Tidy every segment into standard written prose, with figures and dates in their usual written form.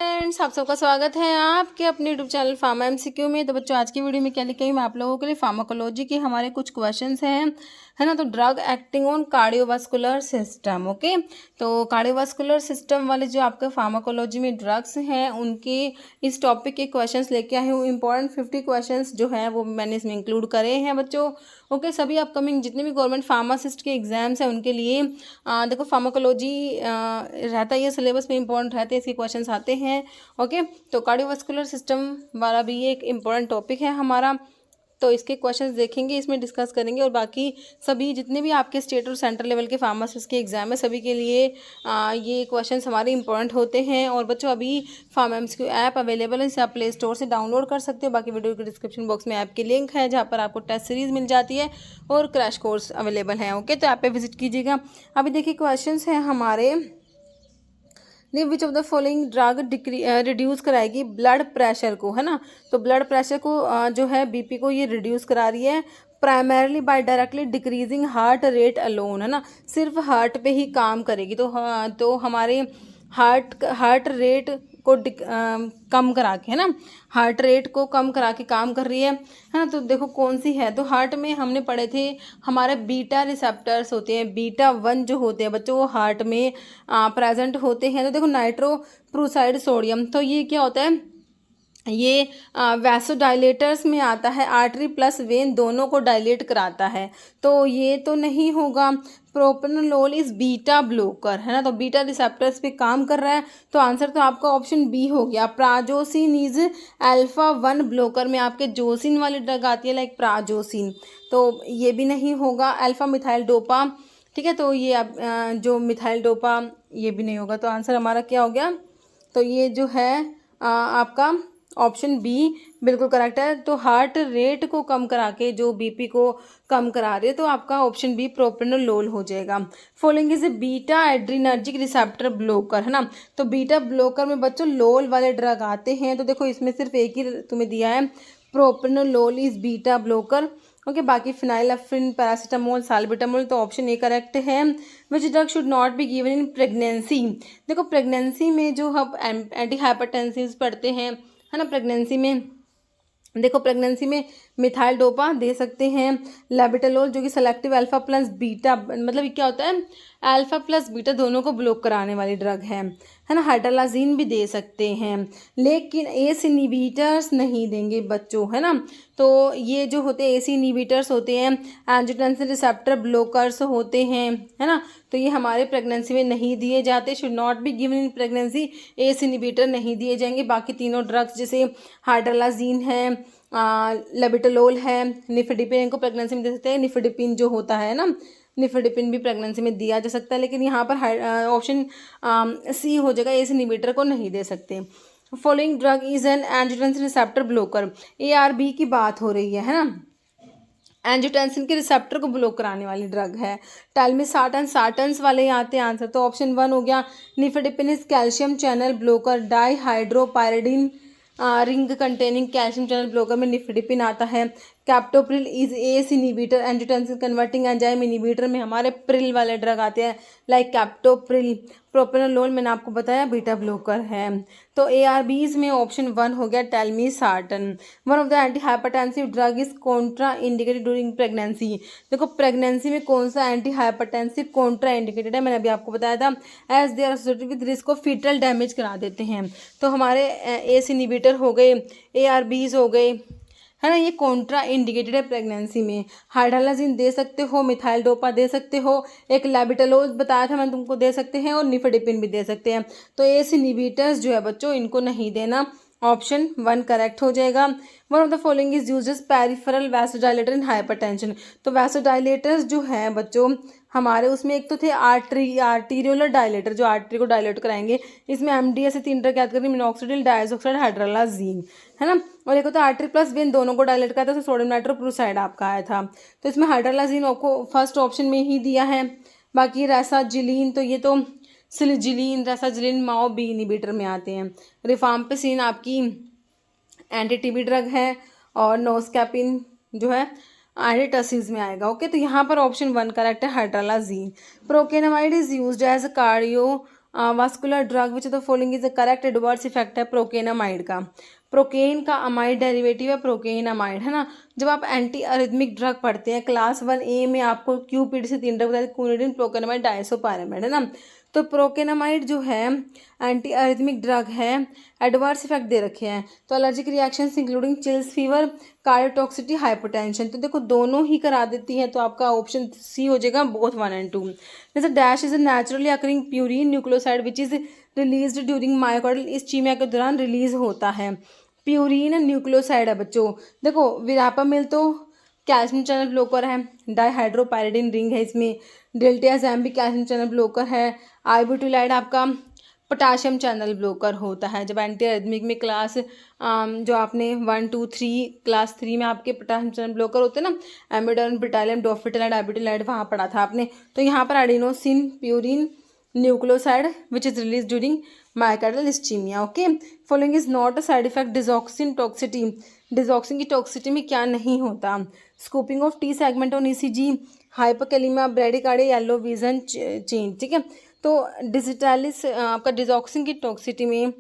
Friends, आप सबका स्वागत है आपके अपने यूट्यूब चैनल फार्मा एमसीक्यू में। तो बच्चों, आज की वीडियो में क्या लेके आई मैं आप लोगों के लिए फार्माकोलॉजी के हमारे कुछ क्वेश्चंस हैं, है ना। तो drug acting on cardiovascular system, okay. तो कार्डियोवास्कुलर सिस्टम वाले जो आपके फार्माकोलॉजी में ड्रग्स हैं उनके इस टॉपिक के क्वेश्चंस लेके आई हूँ। इंपॉर्टेंट 50 क्वेश्चंस जो हैं वो मैंने इसमें इंक्लूड करे हैं बच्चों, ओके। सभी अपकमिंग जितने भी गवर्नमेंट फार्मासिस्ट के एग्जाम्स हैं उनके लिए देखो फार्माकोलॉजी रहता है, ये सिलेबस में इंपॉर्टेंट रहते हैं, इसके क्वेश्चंस आते हैं, ओके। तो कार्डियोवास्कुलर सिस्टम वाला भी ये एक इम्पॉर्टेंट टॉपिक है हमारा, तो इसके क्वेश्चंस देखेंगे, इसमें डिस्कस करेंगे। और बाकी सभी जितने भी आपके स्टेट और सेंट्रल लेवल के फार्मासिस्ट के एग्जाम है सभी के लिए ये क्वेश्चंस हमारे इंपॉर्टेंट होते हैं। और बच्चों, अभी फार्मा एमसीक्यू ऐप अवेलेबल है, इसे आप प्ले स्टोर से डाउनलोड कर सकते हो। बाकी वीडियो के डिस्क्रिप्शन बॉक्स में ऐप की लिंक है जहाँ पर आपको टेस्ट सीरीज मिल जाती है और क्रैश कोर्स अवेलेबल है, ओके। तो ऐप पे विजिट कीजिएगा। अभी देखिए क्वेश्चन हैं हमारे, which of the following drug reduce कराएगी ब्लड प्रेशर को, है ना। तो ब्लड प्रेशर को जो है बीपी को ये रिड्यूस करा रही है primarily bye directly decreasing heart rate alone, है ना। सिर्फ हार्ट पे ही काम करेगी। तो हमारे हार्ट रेट को कम करा के, है ना, हार्ट रेट को कम करा के काम कर रही है ना। तो देखो कौन सी है, तो हार्ट में हमने पढ़े थे हमारे बीटा रिसेप्टर्स होते हैं, बीटा 1 जो होते हैं बच्चों वो हार्ट में प्रेजेंट होते हैं। तो देखो नाइट्रोप्रोसाइड सोडियम, तो ये क्या होता है, ये वैसोडाइलेटर्स में आता है, आर्टरी प्लस वेन दोनों को डायलेट कराता है। तो ये तो नहीं होगा। प्रोपेनोलोल इज बीटा ब्लोकर, है ना, तो बीटा रिसेप्टर्स पे काम कर रहा है। तो आंसर तो आपका ऑप्शन बी हो गया। प्राजोसिन इज अल्फा 1 ब्लोकर में आपके जोसिन वाली ड्रग आती है, लाइक प्राजोसिन, तो ये भी नहीं होगा। अल्फा मिथाइल डोपा, ठीक है, तो ये जो मिथाइल डोपा ये भी नहीं होगा। तो आंसर हमारा क्या हो गया, तो ये जो है आपका ऑप्शन बी बिल्कुल करेक्ट है। तो हार्ट रेट को कम करा के जो बीपी को कम करा रहे, तो आपका ऑप्शन बी प्रोपेनोलोल हो जाएगा। Following is beta adrenergic receptor blocker, है ना। तो बीटा ब्लोकर में बच्चों लोल वाले ड्रग आते हैं। तो देखो इसमें सिर्फ एक ही तुम्हें दिया है, propranolol is beta blocker, okay. बाकी फिनाइलफ्रिन, पैरासीटामोल, साल्बिटामोल, तो ऑप्शन ए करेक्ट है। Which drug should not be given in pregnancy, देखो प्रेगनेंसी में जो हम एंटी हाइपरटेंसिव पढ़ते हैं, है ना, प्रेगनेंसी में देखो प्रेगनेंसी में मिथाइल डोपा दे सकते हैं, लेबिटालोल जो कि सेलेक्टिव अल्फा प्लस बीटा, मतलब ये क्या होता है, अल्फा प्लस बीटा दोनों को ब्लॉक कराने वाली ड्रग है ना। हाइड्रोलाजीन भी दे सकते हैं, लेकिन एस इनहिबिटर्स नहीं देंगे बच्चों, है ना। तो ये जो होते हैं एस इनहिबिटर्स होते हैं, एंजियोटेंसिन रिसेप्टर ब्लॉकर्स होते हैं, है ना। तो ये हमारे प्रेगनेंसी में नहीं दिए जाते, should not be given in pregnancy, ACE inhibitor नहीं दिए जाएंगे। बाकी तीनों ड्रग्स जैसे हाइड्रोलाजीन है, लेबिटालोल है, निफेडिपिन, इनको प्रेगनेंसी में दे सकते हैं। निफेडिपिन जो होता है ना, निफेडिपिन भी प्रेगनेंसी में दिया जा सकता है, लेकिन यहाँ पर ऑप्शन सी हो जाएगा, एस इनहिबिटर को नहीं दे सकते। Following drug is an angiotensin receptor blocker, ARB की बात हो रही है ना, एंजियोटेंसिन के रिसेप्टर को ब्लॉक कराने वाली ड्रग है। टेलमिसार्टन, सार्टन्स वाले यहाँ आते हैं आंसर, तो ऑप्शन 1 हो गया। Nifedipine is calcium channel blocker, dihydropyridine ring containing calcium channel blocker में निफेडिपिन आता है। Captopril is ACE inhibitor, angiotensin converting enzyme inhibitor में हमारे प्रिल वाले ड्रग आते हैं, लाइक कैप्टोप्रिल। प्रोपेनोलोल मैंने आपको बताया बीटा ब्लॉकर है। तो ARBs में ऑप्शन 1 हो गया telmisartan. One of the anti hypertensive drug is Contra indicated during pregnancy, देखो प्रेगनेंसी में कौन सा एंटी हाइपरटेंसिव कॉन्ट्रा इंडिकेटेड है, मैंने अभी आपको बताया था, as they are associated with risk of fetal damage करा देते हैं। तो हमारे एस इनहिबिटर हो गए, ARBs हो गए, है ना, ये कॉन्ट्रा इंडिकेटेड है प्रेगनेंसी में। हाइड्रोलाजिन दे सकते हो, मिथाइल डोपा दे सकते हो, एक लेबिटालोल बताया था मैंने तुमको दे सकते हैं, और निफेडिपिन भी दे सकते हैं। तो एस इनहिबिटर्स जो है बच्चों इनको नहीं देना, ऑप्शन 1 करेक्ट हो जाएगा। One of the following is use as peripheral vasodilator in hypertension, तो वैसोडाइलेटर्स जो हैं बच्चों हमारे उसमें एक तो थे आर्टीरियोलर डायलेटर जो आर्टरी को डायलेट कराएंगे, इसमें MDS से 3 ड्रग याद करेंगे, मिनॉक्सिडिल, डायजोक्साइड, हाइड्रोलाजीन, है ना। और एक होता है आर्टरी प्लस वेन दोनों को डायलेट कराता है, तो सोडियम नाइट्रोक्लोराइड आपका आया था। तो इसमें हाइड्रोलाजीन आपको फर्स्ट ऑप्शन में ही दिया है। बाकी रेसाजिलीन, तो ये तो सिलिजिलीन, रेसाजिलीन, माओ बी इनहिबिटर में आते हैं। रिफाम्पिसिन आपकी एंटी टीबी ड्रग है, और नोस्कैपिन जो है एंटीटसीज में आएगा, ओके। तो यहाँ पर ऑप्शन 1 करेक्ट है, hydralazine. Procainamide is used as cardio vascular drug which the following is the correct adverse effect है प्रोकेनामाइड का। प्रोकेन का अमाइड डेरिवेटिव है प्रोकेनामाइड, है ना। जब आप एंटी अरिथमिक ड्रग पढ़ते हैं क्लास 1A में आपको क्यूपिड से 3 ड्रग बताते हैं, क्विनिडीन, प्रोकेनामाइड, डायसोपायरामाइड, है ना। तो प्रोकेनामाइड जो है एंटी अरिथमिक ड्रग है, एडवर्स इफेक्ट दे रखे हैं तो allergic reactions including chills, fever, cardiotoxicity, hypotension, तो देखो दोनों ही करा देती है, तो आपका ऑप्शन सी हो जाएगा बोथ 1 and 2। जैसे dash is a naturally occurring purine nucleoside which is released during myocardial ischaemia के दौरान रिलीज होता है। प्यूरिन न्यूक्लियोसाइड है बच्चों। देखो विरापामिल तो कैल्शियम चैनल ब्लॉकर है, डाइहाइड्रोपायरिडीन रिंग है इसमें, डिल्टियाजैम भी कैल्शियम चैनल ब्लॉकर है, आइबुटिलाइड आपका पोटाशियम चैनल ब्लॉकर होता है। जब एंटी अरिथमिक में क्लास जो आपने 1 2 3 क्लास 3 में आपके पोटाशियम चैनल ब्लॉकर होते हैं ना, एमिडोन, ब्रिटालियम, डोफिटिलाइड, आइबुटिलाइड, वहाँ पढ़ा था आपने। तो यहाँ पर adenosine purine nucleoside which is release during myocardial ischaemia. Okay, following is not a side effect digoxin toxicity. Digoxin की टॉक्सिटी में क्या नहीं होता? Scooping of T segment on ECG, hypokalaemia, bradycardia, yellow vision change. ठीक है, तो digitalis आपका digoxin की टॉक्सिटी में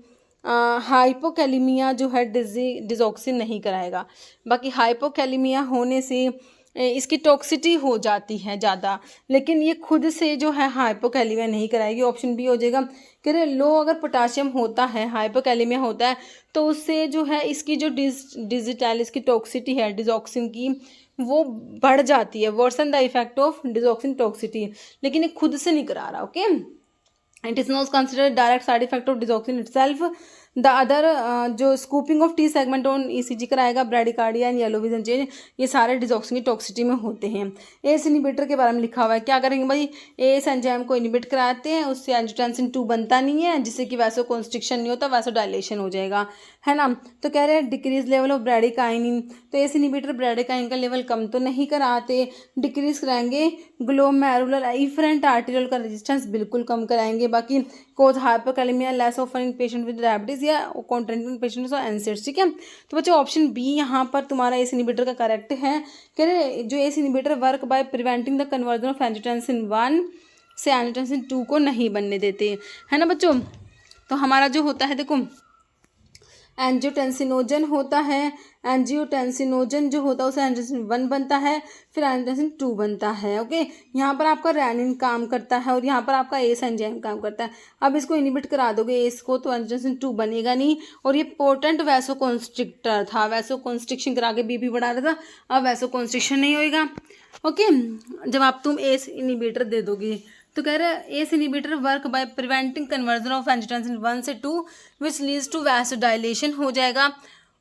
हाइपोकैलिमिया जो है डिजॉक्सिन नहीं कराएगा। बाकी हाइपोकैलिमिया होने से इसकी टॉक्सिटी हो जाती है ज़्यादा, लेकिन ये खुद से जो है हाइपोकैलिमिया नहीं कराएगी। ऑप्शन बी हो जाएगा। कह रहे लो अगर पोटाशियम होता है, हाइपोकैलिमिया होता है, तो उससे जो है इसकी जो डिजिटालिस की टॉक्सिटी है डिजॉक्सिन की वो बढ़ जाती है, worsen the effect of digoxin toxicity, लेकिन ये खुद से नहीं करा रहा। Okay, it is not considered direct side effect of digoxin itself. The other जो scooping of T segment on ECG कराएगा, bradycardia and yellow vision change, ये सारे डिजॉक्सिन की टॉक्सिटी में होते हैं। एस इनिबिटर के बारे में लिखा हुआ है, क्या करेंगे भाई, एस एंजाइम को इनिबिट कराते हैं, उससे एंजियोटेंसिन 2 बनता नहीं है, जिससे कि वैसो कॉन्स्ट्रिक्शन नहीं होता, वैसो डायलेशन हो जाएगा, है ना। तो कह रहे हैं डिक्रीज लेवल ऑफ ब्रेडिकाइनिन, तो एस इनिबिटर ब्रेडिकाइन का लेवल कम तो नहीं कराते, डिक्रीज कराएंगे ग्लोमेरुलर इफरेंट आर्टेरियल का रेजिस्टेंस बिल्कुल कम कराएंगे। बाकी cause hypokalemia, less often in patient with diabetes या कॉन्ट्रेंटिंग पेशेंट्स और एनसेट्स। ठीक है, तो बच्चों ऑप्शन बी यहाँ पर तुम्हारा एस इनिबिटर का करेक्ट है। कह रहे जो S inhibitor work by preventing the conversion of angiotensin 1 से एंजियोटेंसिन 2 को नहीं बनने देते, है ना बच्चों। तो हमारा जो होता है देखो एंजियोटेंसिनोजन होता है, एंजियोटेंसिनोजन जो होता है उससे एंजियोटेंसिन 1 बनता है, फिर एंजियोटेंसिन 2 बनता है। ओके, यहाँ पर आपका रेनिन काम करता है और यहाँ पर आपका एस एंजाइम काम करता है। अब इसको इनिबिट करा दोगे एस को तो एंजियोटेंसिन 2 बनेगा नहीं, और ये पोटेंट वैसोकॉन्स्ट्रिक्टर था, वैसोकॉन्स्ट्रिक्शन करा के बीपी बढ़ा रहा था, अब वैसोकॉन्स्ट्रिक्शन नहीं होएगा। ओके, जब आप तुम एस इनिबिटर दे दोगे तो कह रहे हैं S inhibitor work by preventing conversion of angiotensin 1 से 2 विच लीड्स टू वैसोडाइलेशन हो जाएगा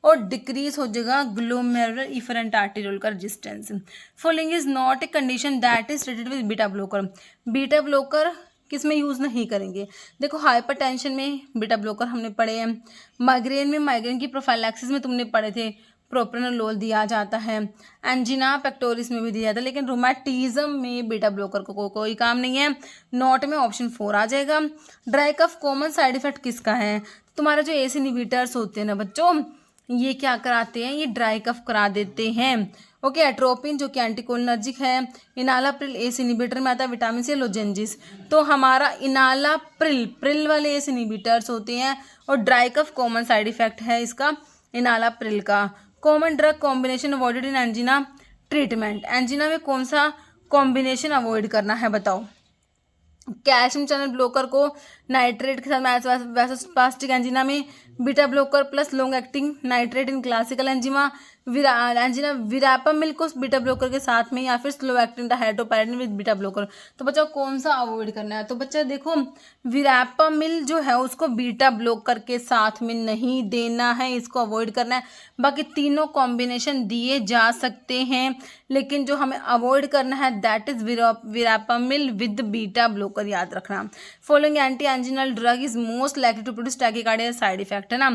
और डिक्रीज हो जाएगा ग्लोमेरुलर इफरेंट आर्टेरियल का resistance. Following is not a condition that is treated with beta blocker. Beta blocker किस में यूज़ नहीं करेंगे? देखो हाइपरटेंशन में बीटा ब्लॉकर हमने पढ़े हैं, माइग्रेन में माइग्रेन की प्रोफाइलैक्सिस में तुमने पढ़े थे प्रोप्रानोलोल दिया जाता है, एंजिना पेक्टोरिस में भी दिया जाता है, लेकिन रोमैटिज्म में बीटा ब्लॉकर को कोई काम नहीं है। नॉट में ऑप्शन 4 आ जाएगा। Dry cough common side effect किसका है? तुम्हारे जो एस इनिबिटर्स होते हैं ना बच्चों, ये क्या कराते हैं, ये ड्राई कफ करा देते हैं। ओके, एट्रोपिन जो कि एंटीकोलिनर्जिक है, इनालाप्रिल एस इनिबिटर में आता है, विटामिन सी लोजेंजिस, तो हमारा इनालाप्रिल वाले एस इनिबिटर्स होते हैं और dry cough common side effect है इसका इनालाप्रिल का। Common drug combination avoided in angina treatment, angina में कौन सा कॉम्बिनेशन अवॉइड करना है बताओ? कैल्शियम चैनल ब्लॉकर को नाइट्रेट के साथ वैसोस्पास्टिक एंजिना में, beta blocker plus long acting nitrate in classical angina verapamil को बीटा ब्लॉकर के साथ में, या फिर slow acting dihydropyridine with beta blocker. तो बच्चा कौन सा अवॉइड करना है? तो बच्चा देखो विरापामिल जो है उसको बीटा ब्लॉकर के साथ में नहीं देना है, इसको अवॉइड करना है। बाकी तीनों कॉम्बिनेशन दिए जा सकते हैं, लेकिन जो हमें अवॉइड करना है that is verapamil with beta blocker, याद रखना। Following anti anginal drug is most likely to produce tachycardia side effect, है ना।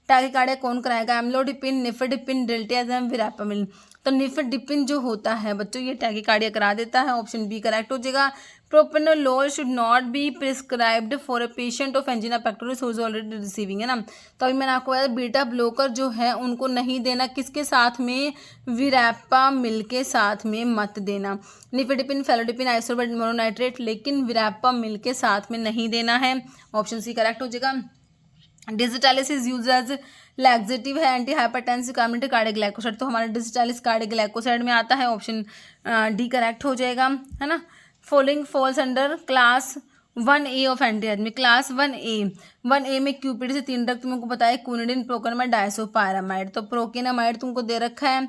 टैकीकार्डिया कौन कराएगा? Amlodipine, nifedipine, diltiazem, verapamil. तो निफेडिपिन जो होता है बच्चों ये टैकीकार्डिया करा देता है, ऑप्शन बी करेक्ट हो जाएगा। Propranolol should not be prescribed for a patient of angina pectoris who is already receiving, है ना। तो अभी मैंने आपको बताया बीटा ब्लॉकर जो है उनको नहीं देना, किसके साथ में, विरापामिल के साथ में मत देना। निफेडिपिन, फेलोडिपिन, आइसोबेट, मोनोनाइट्रेट, लेकिन विरापामिल के साथ में नहीं देना है। ऑप्शन सी करेक्ट हो जाएगा। Digitalis is use as laxative है, anti hypertensive, carbonated cardiac glycoside, तो हमारा डिजिटालिस कार्डियक ग्लाइकोसाइड में आता है। ऑप्शन डी करेक्ट हो जाएगा, है ना। Following falls under class 1A of एंटीआर्मिक। Class 1A में क्यूपिड से 3 ड्रग तुमको बताया, क्विनिडिन, प्रोकेनामाइड, डायसोपायरामाइड। तो प्रोकेनामाइड तुमको दे रखा है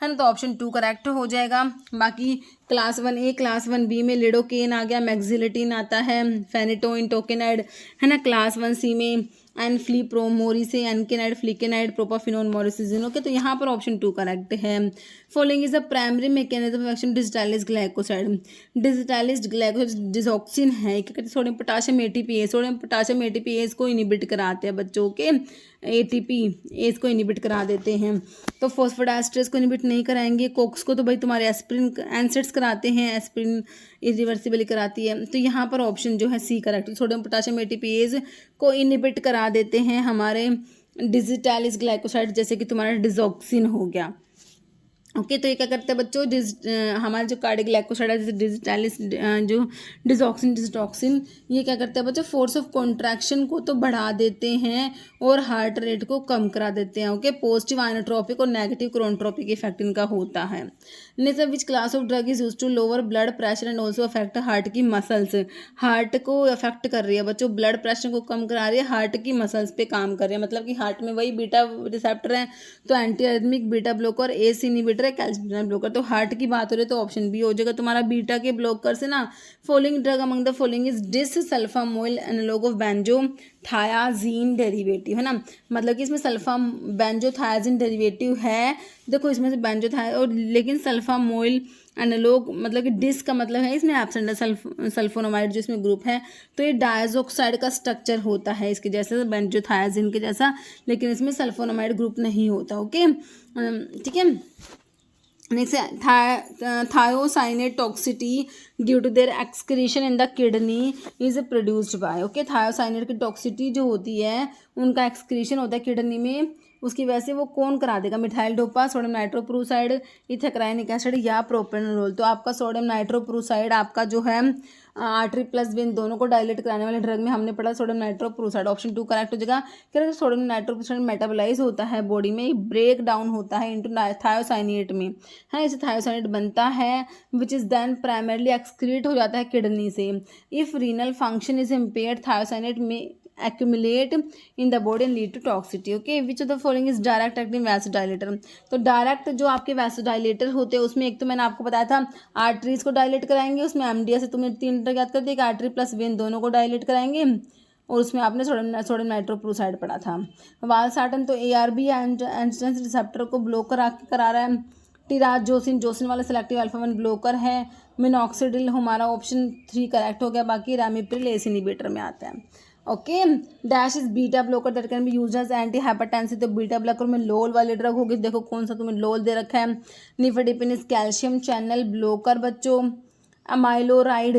ना, तो ऑप्शन 2 करेक्ट हो जाएगा। बाकी क्लास 1A, क्लास 1B में लिडोकेन आ गया, मैक्सिलेटिन आता है, फेनिटोइन, टोकेनाइड, है ना। क्लास 1C में एनफ्लीप्रोमोरिसे, एनकेनाइड, फ्लिकेनाइड, प्रोपाफिनोन, मोरिसिजिन। ओके, तो यहाँ पर ऑप्शन 2 करेक्ट है। Following is a primary mechanism of action digitalis glycoside. Digitalis glycoside digoxin है, क्या कहते हैं, sodium potassium ATPase। Sodium potassium ATPase को इनिबिट कराते हैं बच्चों के, ATPase को इनिबिट करा देते हैं। तो फॉस्फोडाइस्ट्रेस को इनिबिट नहीं कराएंगे। कोक्स को तो भाई तुम्हारे एस्पिरिन एनसेट्स कराते हैं, एस्पिरिन इरिवर्सिबली कराती है। तो यहाँ पर ऑप्शन जो है C correct, sodium potassium ATPase को इनिबिट करा देते हैं हमारे डिजिटालिस ग्लाइकोसाइड, जैसे कि तुम्हारा डिजॉक्सिन हो गया। ओके, तो ये क्या करते हैं बच्चों, हमारे जो कार्डियक ग्लाइकोसाइड है, जैसे डिजिटालिस, जो डिजॉक्सिन, ये क्या करते हैं बच्चों, फोर्स ऑफ कॉन्ट्रैक्शन को तो बढ़ा देते हैं और हार्ट रेट को कम करा देते हैं। ओके, पॉजिटिव आइनोट्रोपिक और नेगेटिव क्रोनोट्रोपिक इफेक्ट इनका होता है। Next, which class of drug is use to lower blood pressure and also affect heart की मसल्स। हार्ट को अफेक्ट कर रही है बच्चों, ब्लड प्रेशर को कम करा रही है, हार्ट की मसल्स पे काम कर रही है, मतलब कि हार्ट में वही बीटा रिसेप्टर है, तो anti arrhythmic, beta blocker, ACE inhibitor, calcium channel blocker. तो हार्ट की बात हो रही है तो ऑप्शन बी हो जाएगा तुम्हारा, बीटा के ब्लॉकर से ना। Following drug among the following is disulfamoyl analogue of benzothiazine derivative, है ना। मतलब कि इसमें बेंजोथायाजीन डेरिवेटिव है, देखो इसमें से बेंजोथाया और, लेकिन सल्फामोइल एनालॉग मतलब कि डिस का मतलब है इसमें एब्सेंट है, सल्फोनामाइड जो इसमें ग्रुप है, तो ये डायजोक्साइड का स्ट्रक्चर होता है इसके जैसे, बेंजोथायाजीन के जैसा, लेकिन इसमें सल्फोनामाइड ग्रुप नहीं होता। ओके, ठीक है। Next, thiocyanate toxicity due to their excretion in the kidney is produced by. Okay, thiocyanate की टॉक्सिटी जो होती है, उनका एक्सक्रीशन होता है किडनी में, उसकी वजह से वो कौन करा देगा, methyldopa, sodium nitroprusside, ethacrynic acid या प्रोपेनोलोल। तो आपका सोडियम नाइट्रोप्रोसाइड आपका जो है आर्टरी प्लस वेन दोनों को डायलेट कराने वाले ड्रग में हमने पढ़ा सोडियम नाइट्रोप्रोसाइड, ऑप्शन 2 करेक्ट हो जाएगा। क्या सोडियम नाइट्रोप्रोसाइड मेटाबोलाइज होता है बॉडी में, ब्रेक डाउन होता है इनटू थायोसाइनेट में, है, इसे थायोसाइनेट बनता है, which is then primarily excrete हो जाता है किडनी से। If renal function is impaired, thiocyanate में accumulate in the body and lead to toxicity. Okay, which of the following is direct acting vasodilator? तो डायरेक्ट जो आपके वैसोडाइलेटर होते हैं उसमें एक तो मैंने आपको बताया था आर्टरीज को डायलेट कराएंगे, उसमें एमडीएस से तुमने 3 ड्रग याद कर दिया, आर्टरी प्लस वेन दोनों को डायलेट कराएंगे, और उसमें आपने सोडियम नाइट्रोप्रोसाइड पढ़ा था। वालसार्टन तो ARB एंजियोटेंसिन रिसेप्टर को ब्लॉक करा रहा है। टिराजोसिन वाला सिलेक्टिव अल्फा 1 ब्लॉकर है। मिनॉक्सिडिल हमारा ऑप्शन 3 करेक्ट हो गया। बाकी रामिप्रिल एस इनहिबिटर में आता है। Okay, dash is beta blocker that can be used as anti hypertensive. तो बीटा ब्लॉकर में लोल वाले ड्रग होगी, देखो कौन सा तुम्हें लोल दे रखा है। Nifedipine is calcium channel blocker बच्चों। अमाइलोराइड,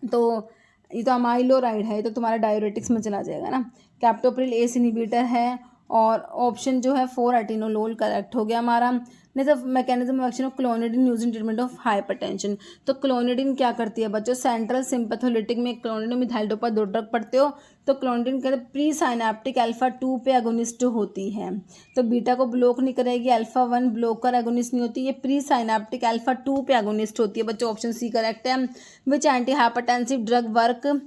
तो ये तो अमाइलोराइड है, ये तो तुम्हारा डायूरेटिक्स में चला जाएगा ना। कैप्टोप्रिल एस इनहिबिटर है, और ऑप्शन जो है 4 एटिनोलोल करेक्ट हो गया हमारा। Next, mechanism of action of clonidine use in treatment of hypertension. तो क्लोनिडिन क्या करती है बच्चों, सेंट्रल सिंपैथोलिटिक में क्लोनिडिन मिथाइल डोपा 2 ड्रग पढ़ते हो, तो क्लोनिडिन कहते हैं प्री साइनेप्टिक अल्फा 2 पे एगोनिस्ट होती है, तो बीटा को ब्लॉक नहीं करेगी, अल्फा 1 ब्लॉकर एगोनिस्ट नहीं होती, ये प्री साइनेप्टिक अल्फा 2 पे एगोनिस्ट होती है बच्चों, ऑप्शन सी करेक्ट है। विच anti hypertensive drug work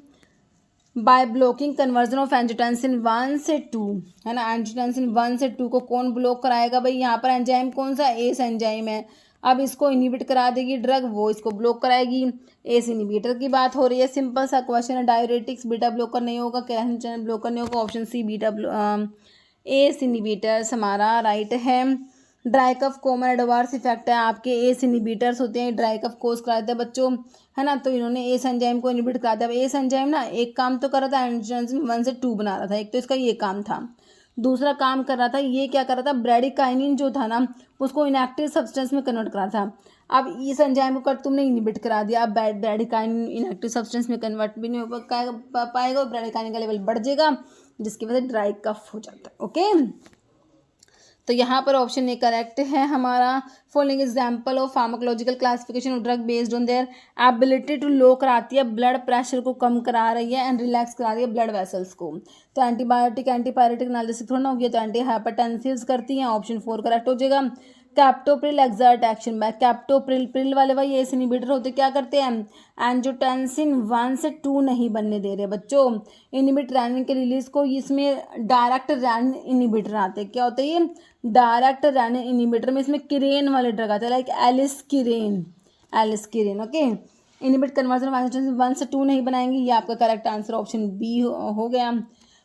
by blocking conversion of angiotensin 1 से 2, है ना। एंजियोटेंसिन 1 से 2 को कौन ब्लॉक कराएगा भाई, यहाँ पर एंजाइम कौन सा, एस एंजाइम है। अब इसको इनिबिट करा देगी ड्रग, वो इसको ब्लॉक कराएगी। एस इनिबिटर की बात हो रही है, सिंपल सा क्वेश्चन है। डायूरेटिक्स बीटा ब्लॉकर नहीं होगा, कैल्शियम चैनल ब्लॉकर नहीं होगा, ऑप्शन सी एस इनिबिटर्स हमारा राइट है। Dry cough common adverse effect है, आपके एस इनिबिटर्स होते हैं, ड्राई कफ कोज कराते हैं बच्चों, है ना। तो इन्होंने एस एंजाइम को इनिबिट करा दिया। अब एस एंजाइम ना एक काम तो कर रहा था, एंजियोटेंसिन 1 से 2 बना रहा था, एक तो इसका ये काम था, दूसरा काम कर रहा था, ये क्या कर रहा था, ब्रैडिकाइनिन जो था ना उसको इनएक्टिव सब्सटेंस में कन्वर्ट करा था। अब इस एंजाइम को कर तुमने इनहिबिट करा दिया, अब ब्रैडिकाइन इनएक्टिव सब्सटेंस में कन्वर्ट भी नहीं हो पाएगा, ब्रैडिकाइन का लेवल बढ़ जाएगा, जिसकी वजह से ड्राई कफ हो जाता है। ओके, तो यहाँ पर ऑप्शन ए करेक्ट है हमारा। Following example of pharmacological classification of drug based on their ability to low कराती है, ब्लड प्रेशर को कम करा रही है एंड रिलैक्स करा रही है ब्लड वेसल्स को। तो एंटीबायोटिक एंटीपायरेटिक एनालिसिस थोड़ा ना हो गया, तो एंटी हाइपरटेंसिव्स करती हैं, ऑप्शन 4 करेक्ट हो जाएगा। Captopril exert action by captopril, Pril वाले भाई एस इनहिबिटर होते क्या करते हैं, एंजियोटेंसिन 1 से 2 नहीं बनने दे रहे बच्चों, इनहिबिट रैनिन के रिलीज को, इसमें डायरेक्ट रैनिन इनहिबिटर आते हैं। क्या होता है ये डायरेक्ट रैनिन इनहिबिटर में, इसमें किरेन वाले ड्रग आते हैं like aliskiren. Okay, inhibit conversion of angiotensin 1 से 2 नहीं बनाएंगे, ये आपका करेक्ट आंसर ऑप्शन बी हो गया।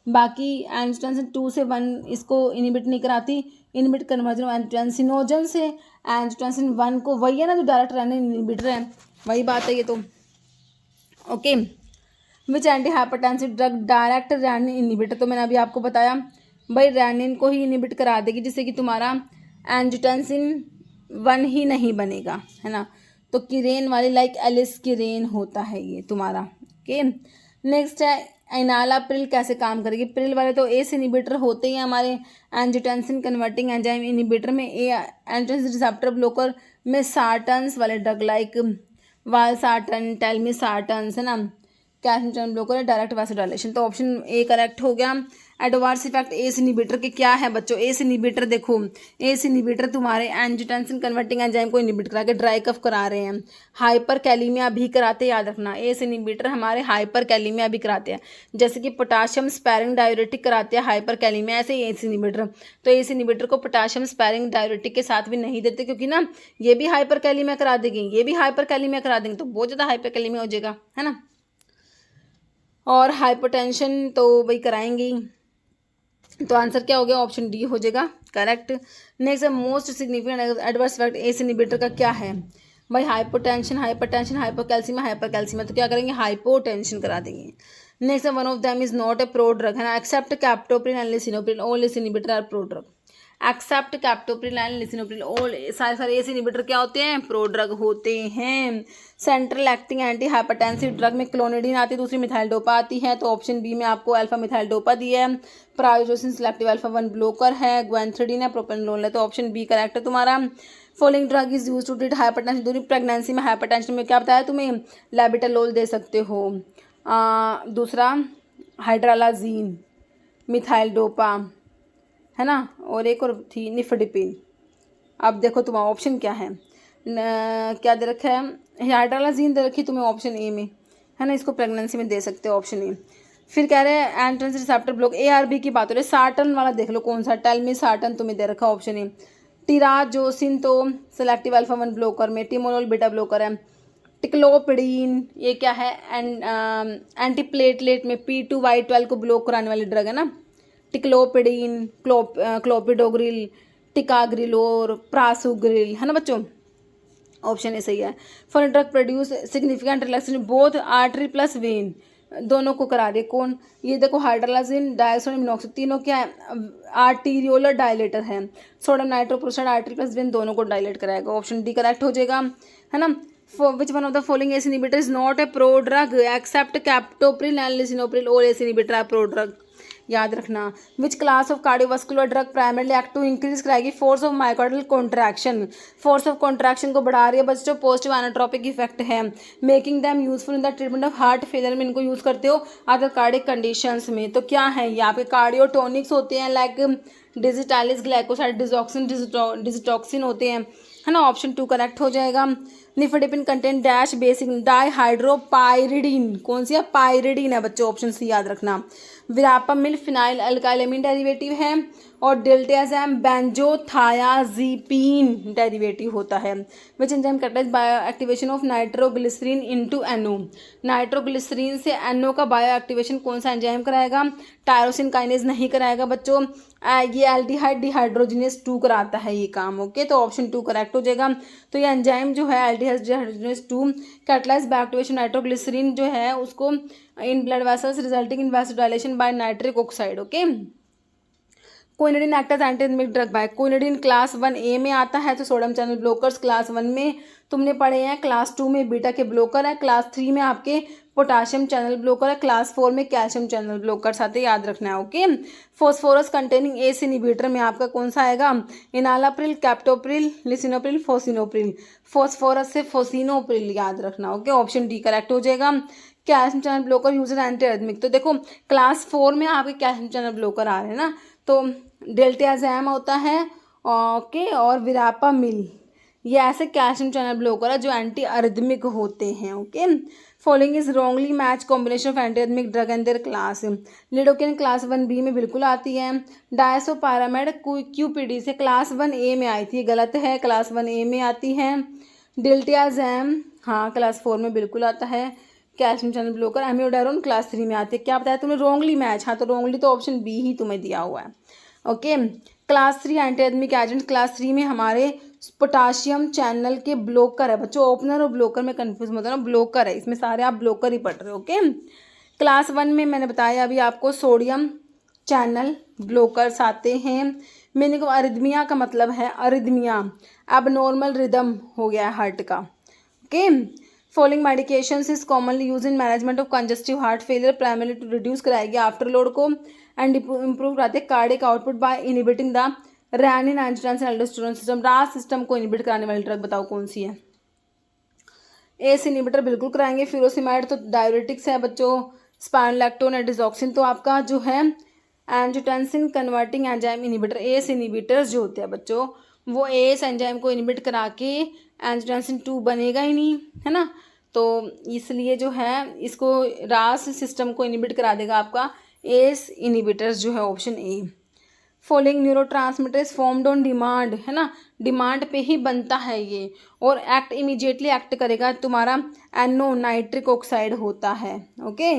बाकी एंजियोटेंसिन 2 से 1 इसको इनहिबिट नहीं कराती, इनहिबिट कन्वर्जन ऑफ एंजियोटेंसिनोजन से एंजियोटेंसिन 1 को, वही है ना जो डायरेक्ट रैनिन इनहिबिटर है, वही बात है ये तो। Okay, which anti hypertensive drug direct renin inhibitor, तो मैंने अभी आपको बताया भाई रैनिन को ही इनहिबिट करा देगी, जिससे कि तुम्हारा एंजियोटेंसिन 1 ही नहीं बनेगा, है ना। तो किरेन वाली लाइक एलिस्किरेन होता है ये तुम्हारा। ओके, नेक्स्ट है एनालाप्रिल कैसे काम करेगी। प्रिल वाले तो एस इनहिबिटर होते ही हैं हमारे एंजियोटेंसिन कन्वर्टिंग एंजाइम इनहिबिटर में, ए एंजियोटेंसिन रिसेप्टर ब्लॉकर में सार्टन्स वाले ड्रग लाइक वालसार्टन, टेलमिसार्टन्स, है ना, कैल्शियम चैनल ब्लॉकर, डायरेक्ट वासोडाइलेशन। तो ऑप्शन ए करेक्ट हो गया। एडवर्स इफेक्ट एस इनहिबिटर के क्या है बच्चों, एस इनहिबिटर देखो, एस इनहिबिटर तुम्हारे एंजियोटेंसिन कन्वर्टिंग एंजाइम को इनहिबिट करा के ड्राई कफ करा रहे हैं, हाइपर कैलीमिया भी कराते हैं, याद रखना एस इनहिबिटर हमारे हाइपर कैलीमिया भी कराते हैं, जैसे कि पोटाशियम स्पैरिंग डायूरेटिक कराते हैं हाइपर कैलीमिया, ऐसे ही एस इनहिबिटर। तो एस इनहिबिटर को पोटाशियम स्पैरिंग डायूरेटिक के साथ भी नहीं देते, क्योंकि ना ये भी हाइपर कैलीमिया करा देंगे, ये भी हाइपर कैलीमिया करा देंगे, तो बहुत ज़्यादा हाइपर कैलीमिया हो जाएगा, है ना। और हाइपरटेंशन तो वही कराएंगे, तो आंसर क्या हो गया, ऑप्शन डी हो जाएगा correct. Next most significant adverse effect ACE inhibitor का क्या है भाई, हाइपोटेंशन, हाइपरकैल्सीमिया, तो क्या करेंगे, हाइपोटेंशन करा देंगे। Next one of them is not a pro drug, है ना, except captopril and lisinopril, all ACE inhibitor are pro drug. Except captopril and lisinopril, all सारे एस इनहिबिटर क्या होते हैं, प्रो ड्रग होते हैं। Central acting anti hypertensive drug में clonidine आती है, दूसरी मिथाइल डोपा आती है, तो ऑप्शन बी में आपको अल्फा मिथाइल डोपा दी है। प्रायोजोसिन सिलेक्टिव अल्फा 1 ब्लोकर है, ग्वेंथ्रिडीन है, प्रोपेनोलोल है, तो ऑप्शन बी करेक्ट है तुम्हारा। Following drug is use to treat hypertension, दूसरी प्रेगनेंसी में हाइपरटेंशन में क्या बताया तुम्हें, लेबिटालोल दे सकते हो, दूसरा हाइड्रालाजीन, मिथाइल डोपा, है ना, और एक और थी निफेडिपिन। अब देखो तुम्हारा ऑप्शन क्या है, क्या दे रखा है, हाइड्रालाजीन दे रखी तुम्हें ऑप्शन ए में, है ना, इसको प्रेगनेंसी में दे सकते हो ऑप्शन ए। फिर कह रहे हैं एंट्रेंस रिसेप्टर ब्लॉक, ARB की बात हो रही है, सार्टन वाला देख लो कौन सा, टेलमिसार्टन तुम्हें दे रखा ऑप्शन ए। टिराजोसिन तो सेलेक्टिव अल्फा 1 ब्लॉकर में, टिमोलोल बीटा ब्लॉकर है। टिक्लोपिडीन ये क्या है, एंटीप्लेटलेट में P2Y12 को ब्लॉक कराने वाली ड्रग है ना, टिक्लोपिडीन, क्लोपिडोग्रिल, टिकाग्रिल और प्रासुग्रिल, है ना बच्चों, ऑप्शन ए सही है। For drug produce significant relaxation both artery plus when, दोनों को करा रही है कौन, ये देखो हाइड्रोलाजिन, डायसोनियम मोनोऑक्साइड, तीनों क्या है, आर्टीरियोलर डायलेटर है। Sodium nitroprusside artery plus when दोनों को डायलेट कराएगा, ऑप्शन डी करेक्ट हो जाएगा, है ना। Which one of the following ACE inhibitor is not a pro drug, except captopril and lisinopril, all ACE inhibitor are pro drug, याद रखना। Which class of cardiovascular drug primarily act to increase कराएगी force of myocardial contraction, force of contraction को बढ़ा रही है बच्चों, positive inotropic effect है, making them useful in the treatment of heart failure में इनको यूज करते हो अदर कार्डिक कंडीशंस में। तो क्या है ये आपके कार्डियोटोनिक्स होते हैं like digitalis glycoside digoxin digitoxin होते हैं, है ना, ऑप्शन 2 करेक्ट हो जाएगा। निफेडिपिन कंटेंट डैश बेसिक डाइहाइड्रोपाइरिडीन, कौन सी है, पाइरिडीन है बच्चों, ऑप्शन सी याद रखना। विरापामिल फिनाइल अल्काइलेमिन डेरिवेटिव है और डेल्टाजैम बेंजोथायाजीपीन डेरिवेटिव होता है। Which enzyme catalyse bioactivation of nitroglycerin into NO, nitroglycerin से NO का बायो एक्टिवेशन कौन सा एंजाइम कराएगा, टायरोसिन काइनेज नहीं कराएगा बच्चों, ये एल्डिहाइड डिहाइड्रोजिनेस 2 कराता है ये काम, ओके, तो ऑप्शन 2 करेक्ट हो जाएगा। तो ये एंजाइम जो है aldehyde dehydrogenase 2 catalyse by activation nitroglycerin जो है उसको in blood vessels resulting in vasodilation by nitric oxide, okay. Quinidine act as antiarrhythmic drug by quinidine class 1A में आता है, तो सोडियम चैनल ब्लोकर्स क्लास 1 में तुमने पढ़े हैं, क्लास 2 में बीटा के ब्लोकर है, क्लास 3 में आपके पोटाशियम चैनल ब्लोकर है, क्लास 4 में कैल्शियम चैनल ब्लोकर आते, याद रखना है। Okay, phosphorus containing S inhibitor में आपका कौन सा आएगा, enalapril, captopril, lisinopril, fosinopril. Phosphorus से फोसिनोप्रिल याद रखना। ओके, ऑप्शन डी करेक्ट हो जाएगा। कैल्शियम चैनल ब्लोकर यूज एंटीएरिथमिक, तो देखो क्लास 4 में आपके कैल्शियम चैनल ब्लोकर आ रहे हैं ना, तो डेल्टाजैम होता है, ओके, और विरापामिल, ये ऐसे कैल्शियम चैनल ब्लोकर है जो एंटी अरिथमिक होते हैं। Okay, following is wrongly match combination of anti arrhythmic drug and their class. Lidocaine class 1B में बिल्कुल आती है। डायसोपारामाइड क्यूपीडी से क्लास 1A में आई थी, गलत है, क्लास 1A में आती है। डेल्टाजैम हाँ क्लास 4 में बिल्कुल आता है। कैल्शियम चैनल ब्लोकर एमियोडारोन क्लास 3 में आते हैं। क्या बताया तुमने, रॉन्गली मैच, हाँ तो रॉन्गली तो ऑप्शन बी ही तुम्हें दिया हुआ है। ओके, क्लास 3 एंटीएरिथमिक एजेंट क्लास 3 में हमारे पोटाशियम चैनल के ब्लोकर है बच्चों, ओपनर और ब्लोकर में कंफ्यूज मत होना, ब्लोकर है, इसमें सारे आप ब्लोकर ही पढ़ रहे हो। ओके, क्लास 1 में मैंने बताया अभी आपको सोडियम चैनल ब्लोकर्स आते हैं। मीनिंग ऑफ अरिथमिया का मतलब है अरिथमिया, अब नॉर्मल रिदम हो गया है हार्ट का। Okay, following medications is commonly use in management of congestive heart failure, primary to reduce कराएगी आफ्टर लोड को एंड इंप्रूव कराते हैं cardiac output by inhibiting the renin angiotensin aldosterone system. RAS system को inhibit कराने वाली drug बताओ कौन सी है। एस इनहिबिटर बिल्कुल कराएंगे। फ्यूरोसिमाइड तो डायरेटिक्स है बच्चों। स्पाइनोलैक्टोन और डिजॉक्सिन तो आपका जो है angiotensin converting enzyme inhibitor. S inhibitors जो होते हैं बच्चों वो एस एंजाइम को इनहिबिट करा के एंजियोटेंसिन 2 बनेगा ही नहीं, है ना, तो इसलिए जो है इसको रास सिस्टम को इनहिबिट करा देगा आपका एस इनहिबिटर्स जो है option A. Following neurotransmitters formed on demand, है ना, डिमांड पे ही बनता है ये, और एक्ट इमीडिएटली एक्ट करेगा तुम्हारा एनो नाइट्रिक ऑक्साइड होता है। ओके,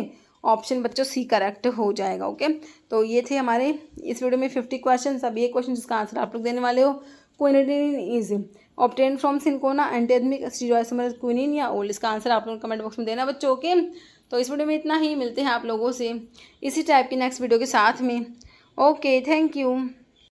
ऑप्शन बच्चों सी करेक्ट हो जाएगा। ओके, तो ये थे हमारे इस वीडियो में 50 क्वेश्चन। अब ये क्वेश्चन जिसका आंसर आप लोग देने वाले हो, quinidine is obtain from cinchona antiarrhythmic steroid quinine या ओल्ड, इसका आंसर आप लोग कमेंट बॉक्स में देना बच्चों। ओके, तो इस वीडियो में इतना ही, मिलते हैं आप लोगों से इसी टाइप की नेक्स्ट वीडियो के साथ में। Okay, thank you.